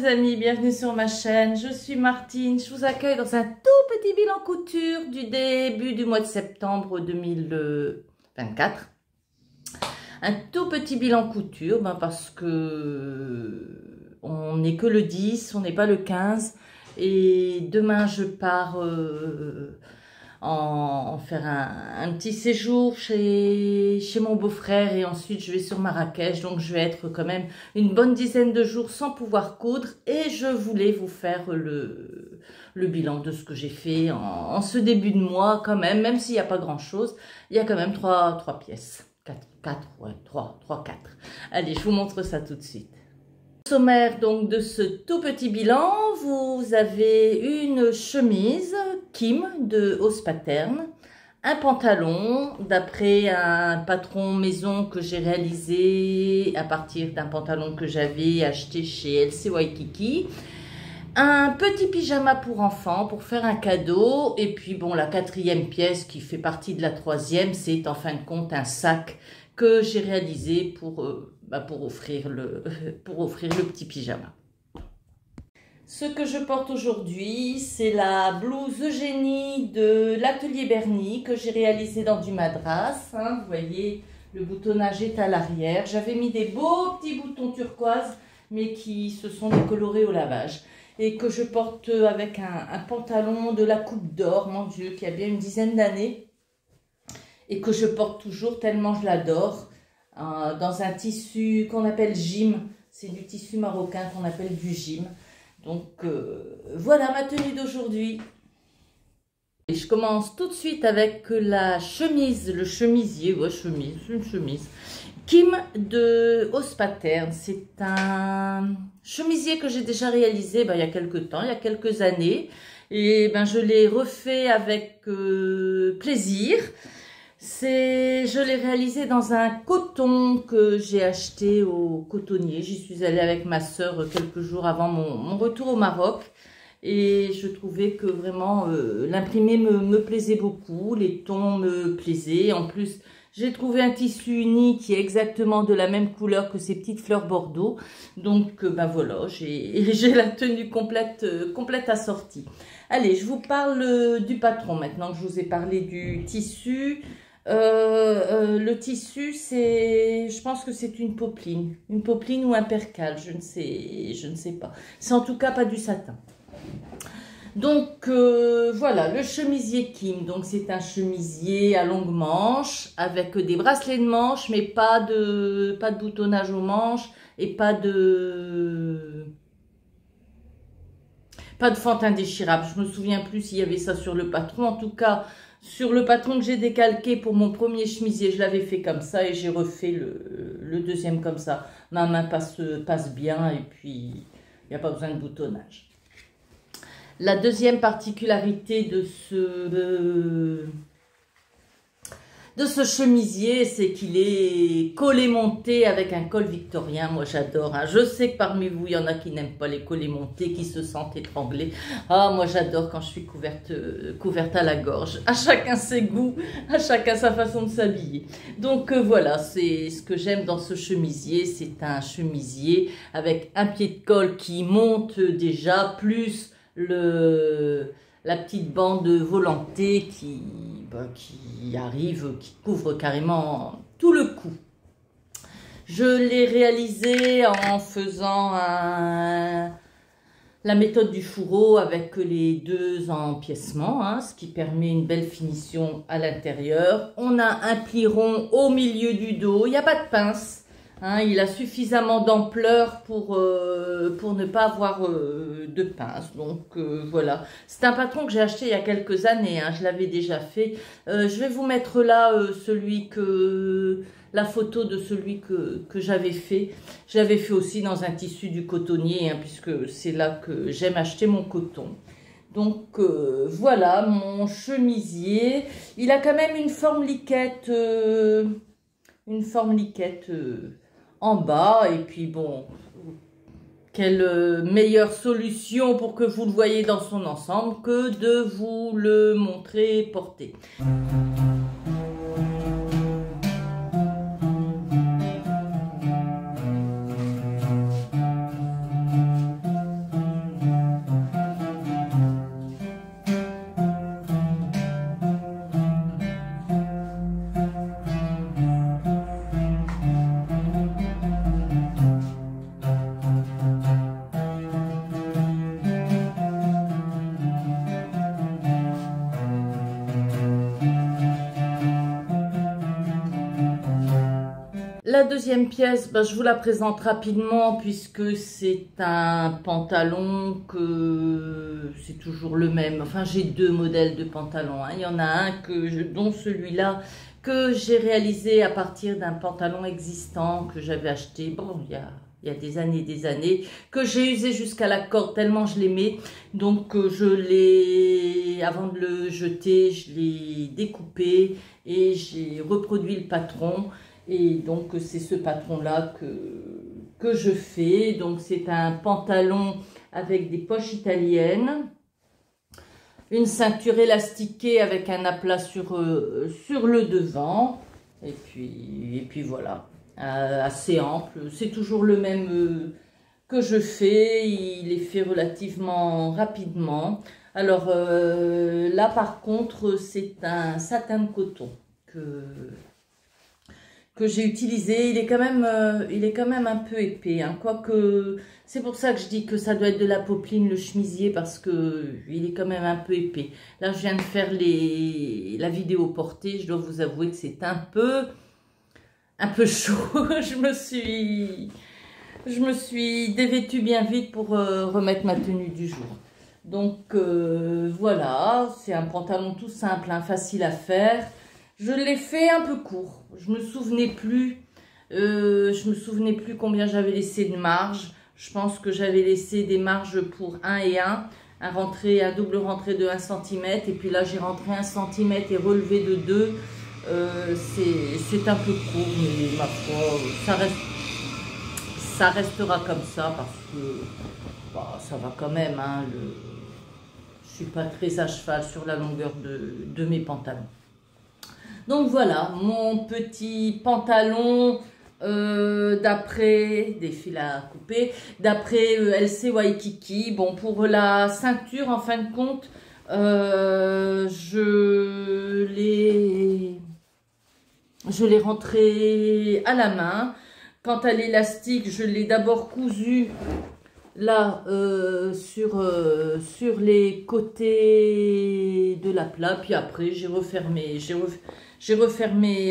amis, bienvenue sur ma chaîne, je suis Martine, je vous accueille dans un tout petit bilan couture du début du mois de septembre 2024. Un tout petit bilan couture, parce que on n'est que le 10, on n'est pas le 15 et demain je pars en faire un petit séjour chez mon beau-frère et ensuite je vais sur Marrakech, donc je vais être quand même une bonne dizaine de jours sans pouvoir coudre et je voulais vous faire le bilan de ce que j'ai fait en ce début de mois quand même s'il n'y a pas grand chose, il y a quand même trois pièces, 4, ouais, 3, 4. Allez, je vous montre ça tout de suite. Sommaire donc de ce tout petit bilan, vous avez une chemise Kim de Hauss Pattern, un pantalon d'après un patron maison que j'ai réalisé à partir d'un pantalon que j'avais acheté chez LC Waikiki, un petit pyjama pour enfants pour faire un cadeau et puis bon, la quatrième pièce qui fait partie de la troisième, c'est en fin de compte un sac que j'ai réalisé pour offrir le petit pyjama. Ce que je porte aujourd'hui, c'est la blouse Eugénie de l'atelier Berny que j'ai réalisée dans du madras. Vous voyez, le boutonnage est à l'arrière. J'avais mis des beaux petits boutons turquoise, mais qui se sont décolorés au lavage. Et que je porte avec un pantalon de la Coupe d'Or, mon Dieu, qui a bien une dizaine d'années. Et que je porte toujours tellement je l'adore, dans un tissu qu'on appelle gym. C'est du tissu marocain qu'on appelle du gym. Donc voilà ma tenue d'aujourd'hui. Et je commence tout de suite avec la chemise, le chemisier, ouais, une chemise. Kim de Hauss Pattern. C'est un chemisier que j'ai déjà réalisé il y a quelques temps, il y a quelques années. Et je l'ai refait avec plaisir. Je l'ai réalisé dans un coton que j'ai acheté au cotonnier. J'y suis allée avec ma sœur quelques jours avant mon retour au Maroc. Et je trouvais que vraiment l'imprimé me plaisait beaucoup. Les tons me plaisaient. En plus, j'ai trouvé un tissu uni qui est exactement de la même couleur que ces petites fleurs bordeaux. Donc voilà, j'ai la tenue complète assortie. Allez, je vous parle du patron maintenant que je vous ai parlé du tissu. Le tissu, je pense que c'est une popeline ou un percale, je ne sais pas. C'est en tout cas pas du satin. Donc voilà, le chemisier Kim. Donc c'est un chemisier à longue manche avec des bracelets de manche, mais pas de boutonnage aux manches et pas de fente indéchirable. Je me souviens plus s'il y avait ça sur le patron. En tout cas, sur le patron que j'ai décalqué pour mon premier chemisier, je l'avais fait comme ça et j'ai refait le deuxième comme ça. Ma main passe bien et puis il n'y a pas besoin de boutonnage. La deuxième particularité de ce chemisier, c'est qu'il est collé monté avec un col victorien. Moi j'adore, Je sais que parmi vous il y en a qui n'aiment pas les collés montés, qui se sentent étranglés. Ah, moi j'adore quand je suis couverte à la gorge. À chacun ses goûts, à chacun sa façon de s'habiller. Donc voilà, c'est ce que j'aime dans ce chemisier. C'est un chemisier avec un pied de colle qui monte déjà, plus la petite bande volantée qui arrive, qui couvre carrément tout le cou. Je l'ai réalisé en faisant la méthode du fourreau avec les deux empiècements, ce qui permet une belle finition à l'intérieur. On a un pli rond au milieu du dos, il n'y a pas de pince. Il a suffisamment d'ampleur pour ne pas avoir de pince. Donc voilà, c'est un patron que j'ai acheté il y a quelques années, je l'avais déjà fait. Je vais vous mettre là la photo de celui que j'avais fait. Je l'avais fait aussi dans un tissu du cotonnier, puisque c'est là que j'aime acheter mon coton. Donc voilà mon chemisier. Il a quand même une forme liquette. En bas, et puis bon, quelle meilleure solution pour que vous le voyez dans son ensemble que de vous le montrer porté. La deuxième pièce, ben, je vous la présente rapidement puisque c'est un pantalon que c'est toujours le même. Enfin, j'ai deux modèles de pantalons, hein. Il y en a un dont celui-là que j'ai réalisé à partir d'un pantalon existant que j'avais acheté, bon, il y a des années, que j'ai usé jusqu'à la corde tellement je l'aimais. Donc, avant de le jeter, je l'ai découpé et j'ai reproduit le patron. Et donc, c'est ce patron-là que je fais. Donc, c'est un pantalon avec des poches italiennes, une ceinture élastiquée avec un aplat sur le devant. Et puis voilà, assez ample. C'est toujours le même que je fais. Il est fait relativement rapidement. Alors là, par contre, c'est un satin de coton que j'ai utilisé. Il est quand même un peu épais, hein. Quoique, c'est pour ça que je dis que ça doit être de la popeline, le chemisier, parce que il est quand même un peu épais. Là, je viens de faire la vidéo portée. Je dois vous avouer que c'est un peu chaud. Je me suis dévêtue bien vite pour remettre ma tenue du jour. Donc, voilà, c'est un pantalon tout simple, hein, facile à faire. Je l'ai fait un peu court. Je me souvenais plus combien j'avais laissé de marge. Je pense que j'avais laissé des marges pour 1 et 1, un double rentré de 1 cm. Et puis là, j'ai rentré 1 cm et relevé de 2. C'est un peu court, mais ma foi, ça restera comme ça parce que bah, ça va quand même, hein, je suis pas très à cheval sur la longueur de mes pantalons. Donc voilà, mon petit pantalon d'après des fils à couper, d'après LC Waikiki. Bon, pour la ceinture, en fin de compte, je l'ai rentré à la main. Quant à l'élastique, je l'ai d'abord cousu là sur les côtés de l'aplat, puis après j'ai refermé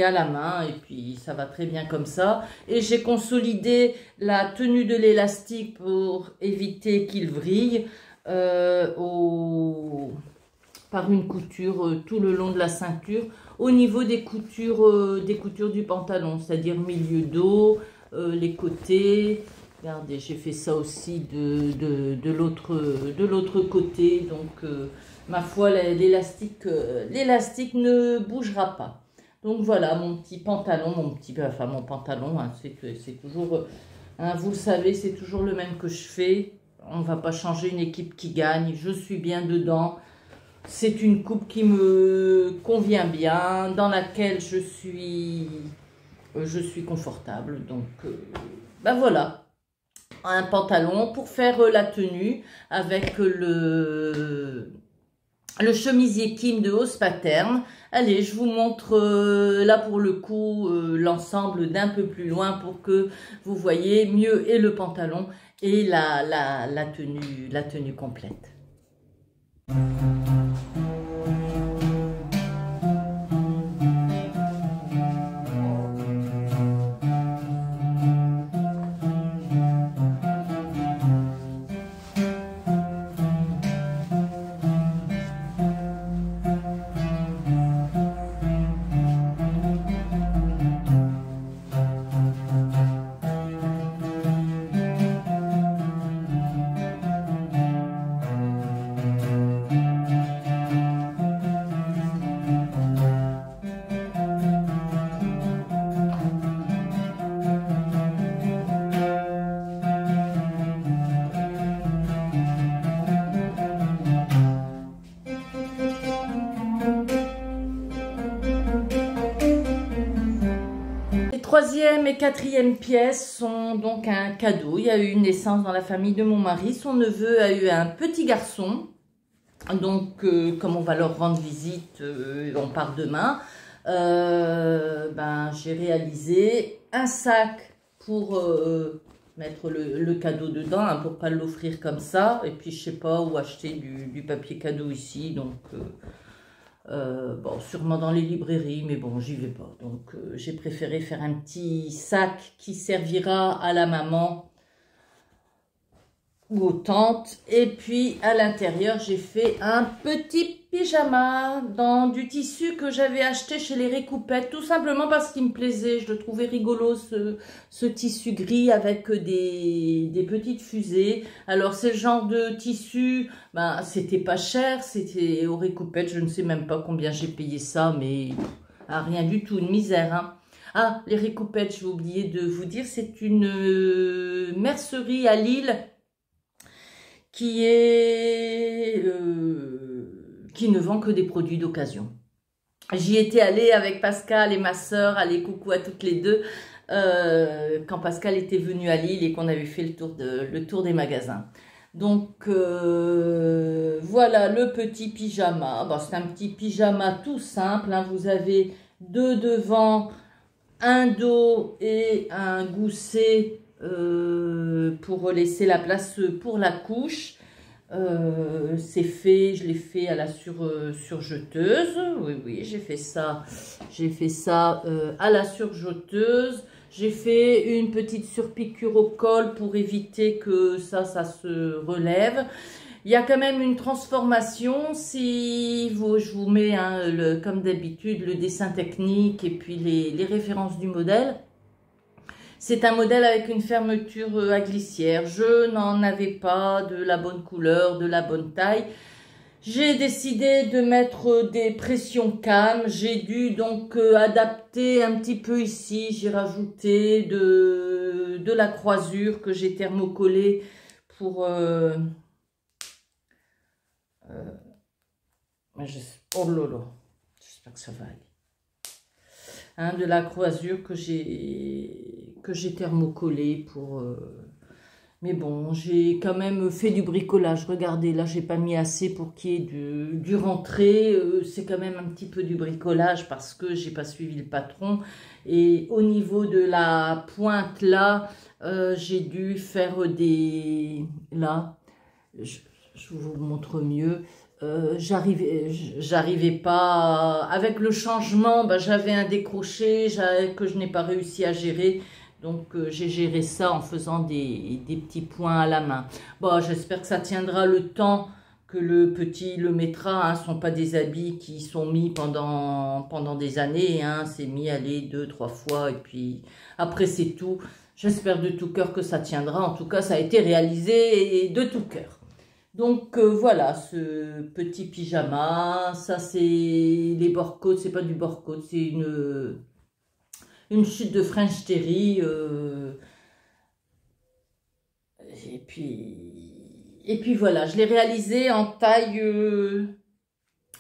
à la main et puis ça va très bien comme ça. Et j'ai consolidé la tenue de l'élastique pour éviter qu'il vrille par une couture tout le long de la ceinture au niveau des coutures du pantalon, c'est-à-dire milieu dos, les côtés. Regardez, j'ai fait ça aussi de l'autre côté. Donc, ma foi, l'élastique ne bougera pas. Donc, voilà, mon petit pantalon, mon pantalon, hein, c'est toujours, hein, vous le savez, c'est toujours le même que je fais. On ne va pas changer une équipe qui gagne. Je suis bien dedans. C'est une coupe qui me convient bien, dans laquelle je suis confortable. Donc, ben voilà. Un pantalon pour faire la tenue avec le chemisier Kim de Hausse Pattern. Allez, je vous montre là pour le coup l'ensemble d'un peu plus loin pour que vous voyez mieux et le pantalon et la tenue complète. Troisième et quatrième pièce sont donc un cadeau. Il y a eu une naissance dans la famille de mon mari. Son neveu a eu un petit garçon. Donc, comme on va leur rendre visite, on part demain. J'ai réalisé un sac pour mettre le cadeau dedans, hein, pour pas l'offrir comme ça. Et puis, je sais pas où acheter du papier cadeau ici. Donc, Bon, sûrement dans les librairies, mais bon, j'y vais pas. Donc, j'ai préféré faire un petit sac qui servira à la maman ou aux tantes. Et puis, à l'intérieur, j'ai fait un petit pyjama dans du tissu que j'avais acheté chez les Récoupettes, tout simplement parce qu'il me plaisait. Je le trouvais rigolo, ce tissu gris avec des petites fusées. Alors, c'est le genre de tissu, ben, c'était pas cher, c'était aux Récoupettes, je ne sais même pas combien j'ai payé ça, mais rien du tout, une misère, hein. Ah, les Récoupettes, j'ai oublié de vous dire, c'est une mercerie à Lille qui ne vend que des produits d'occasion. J'y étais allée avec Pascal et ma sœur, allez coucou à toutes les deux, quand Pascal était venu à Lille et qu'on avait fait le tour des magasins. Donc voilà le petit pyjama. Bon, c'est un petit pyjama tout simple, hein. Vous avez deux devant, un dos et un gousset pour laisser la place pour la couche. C'est fait, je l'ai fait à la surjeteuse. Oui, j'ai fait ça à la surjeteuse. J'ai fait une petite surpiqûre au col pour éviter que ça se relève. Il y a quand même une transformation. Je vous mets, hein, comme d'habitude, le dessin technique et puis les références du modèle. C'est un modèle avec une fermeture à glissière. Je n'en avais pas de la bonne couleur, de la bonne taille. J'ai décidé de mettre des pressions cannes. J'ai dû donc adapter un petit peu ici. J'ai rajouté de la croisure que j'ai thermocollée pour... oh là, j'espère que ça va aller. Hein, de la croisure que j'ai thermocollé pour... Mais bon, j'ai quand même fait du bricolage. Regardez, là, j'ai pas mis assez pour qu'il y ait du rentré. C'est quand même un petit peu du bricolage parce que j'ai pas suivi le patron. Et au niveau de la pointe, là, j'ai dû faire des... Là, je vous montre mieux. J'arrivais pas avec le changement, ben, j'avais un décroché que je n'ai pas réussi à gérer, donc j'ai géré ça en faisant des petits points à la main. Bon, j'espère que ça tiendra le temps que le petit le mettra, hein. Ce ne sont pas des habits qui sont mis pendant des années, hein. C'est mis aller 2-3 fois et puis après c'est tout. J'espère de tout cœur que ça tiendra. En tout cas, ça a été réalisé de tout cœur. Donc voilà, ce petit pyjama, ça c'est les bord-côtes, c'est pas du bord-côte, c'est une chute de French Terry. Et puis voilà, je l'ai réalisé en taille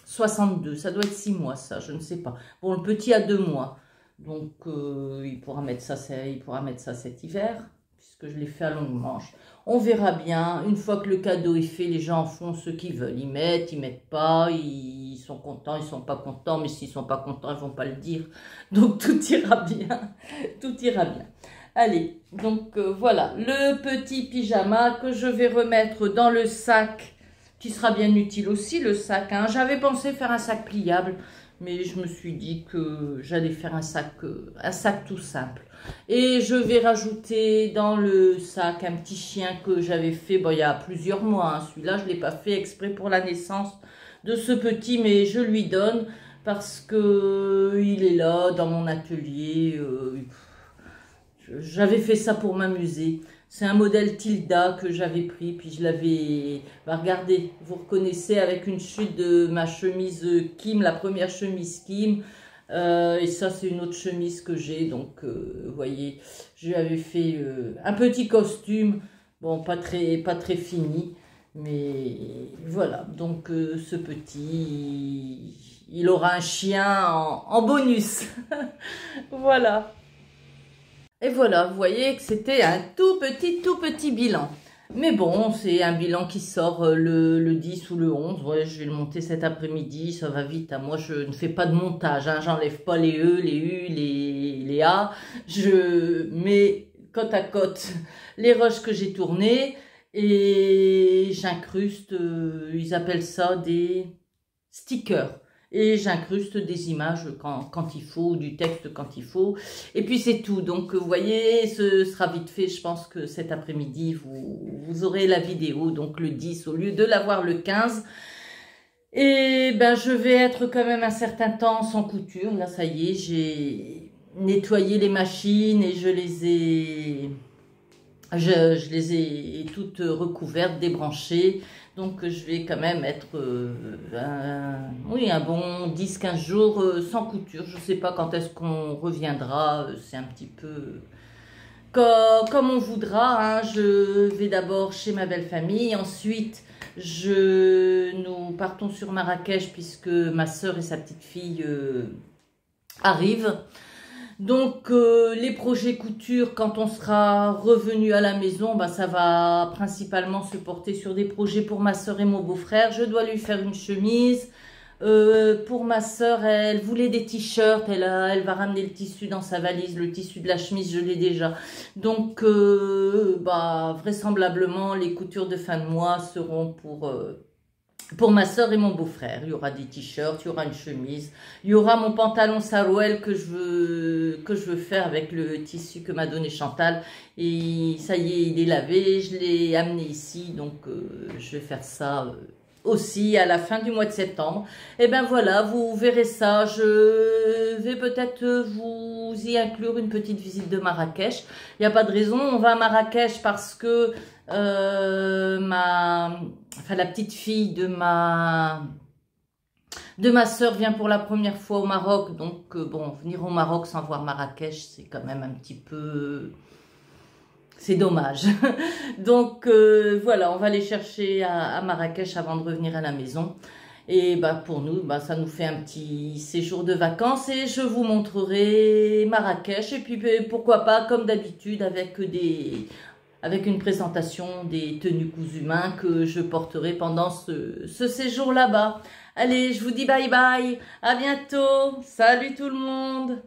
62, ça doit être 6 mois ça, je ne sais pas. Bon, le petit a 2 mois, donc il pourra mettre ça cet hiver, puisque je l'ai fait à longue manche. On verra bien, une fois que le cadeau est fait, les gens font ce qu'ils veulent. Ils mettent pas, ils sont contents, ils sont pas contents, mais s'ils sont pas contents, ils vont pas le dire. Donc tout ira bien, tout ira bien. Allez, donc voilà, le petit pyjama que je vais remettre dans le sac, qui sera bien utile aussi, le sac, hein. J'avais pensé faire un sac pliable, mais je me suis dit que j'allais faire un sac tout simple. Et je vais rajouter dans le sac un petit chien que j'avais fait, bon, il y a plusieurs mois, hein. Celui-là, je ne l'ai pas fait exprès pour la naissance de ce petit, mais je lui donne parce que il est là dans mon atelier. J'avais fait ça pour m'amuser. C'est un modèle Tilda que j'avais pris, puis je l'avais... Bah, regardez, vous reconnaissez avec une chute de ma chemise Kim, la première chemise Kim. Et ça, c'est une autre chemise que j'ai. Donc, vous voyez, je lui avais fait un petit costume. Bon, pas très fini. Mais voilà, donc ce petit, il aura un chien en bonus. Voilà. Et voilà, vous voyez que c'était un tout petit bilan. Mais bon, c'est un bilan qui sort le 10 ou le 11. Ouais, je vais le monter cet après-midi, ça va vite. Hein. Moi, je ne fais pas de montage. Hein. J'enlève pas les E, les U, les A. Je mets côte à côte les rushs que j'ai tournés et j'incruste, ils appellent ça des stickers. Et j'incruste des images quand il faut, du texte quand il faut. Et puis c'est tout. Donc vous voyez, ce sera vite fait. Je pense que cet après-midi, vous aurez la vidéo, donc le 10 au lieu de l'avoir le 15. Et ben je vais être quand même un certain temps sans couture. Là, ça y est, j'ai nettoyé les machines et je les ai toutes recouvertes, débranchées. Donc, je vais quand même être oui, un bon 10-15 jours sans couture. Je ne sais pas quand est-ce qu'on reviendra. C'est un petit peu comme on voudra. Hein. Je vais d'abord chez ma belle famille. Ensuite, nous partons sur Marrakech puisque ma soeur et sa petite fille arrivent. Donc, les projets couture, quand on sera revenu à la maison, bah, ça va principalement se porter sur des projets pour ma soeur et mon beau-frère. Je dois lui faire une chemise. Pour ma soeur, elle voulait des t-shirts. Elle va ramener le tissu dans sa valise. Le tissu de la chemise, je l'ai déjà. Donc, bah, vraisemblablement, les coutures de fin de mois seront pour ma soeur et mon beau-frère. Il y aura des t-shirts, il y aura une chemise, il y aura mon pantalon sarouel que je veux faire avec le tissu que m'a donné Chantal. Et ça y est, il est lavé, je l'ai amené ici, donc je vais faire ça aussi à la fin du mois de septembre. Et ben voilà, vous verrez ça. Je vais peut-être vous y inclure une petite visite de Marrakech. Il n'y a pas de raison, on va à Marrakech parce que la petite fille de ma sœur vient pour la première fois au Maroc. Donc bon, venir au Maroc sans voir Marrakech, c'est quand même un petit peu... C'est dommage. Donc voilà, on va aller chercher à Marrakech avant de revenir à la maison. Et bah, pour nous, bah, ça nous fait un petit séjour de vacances et je vous montrerai Marrakech. Et puis pourquoi pas, comme d'habitude, avec une présentation des tenues cousues main que je porterai pendant ce séjour là-bas. Allez, je vous dis bye bye, à bientôt, salut tout le monde.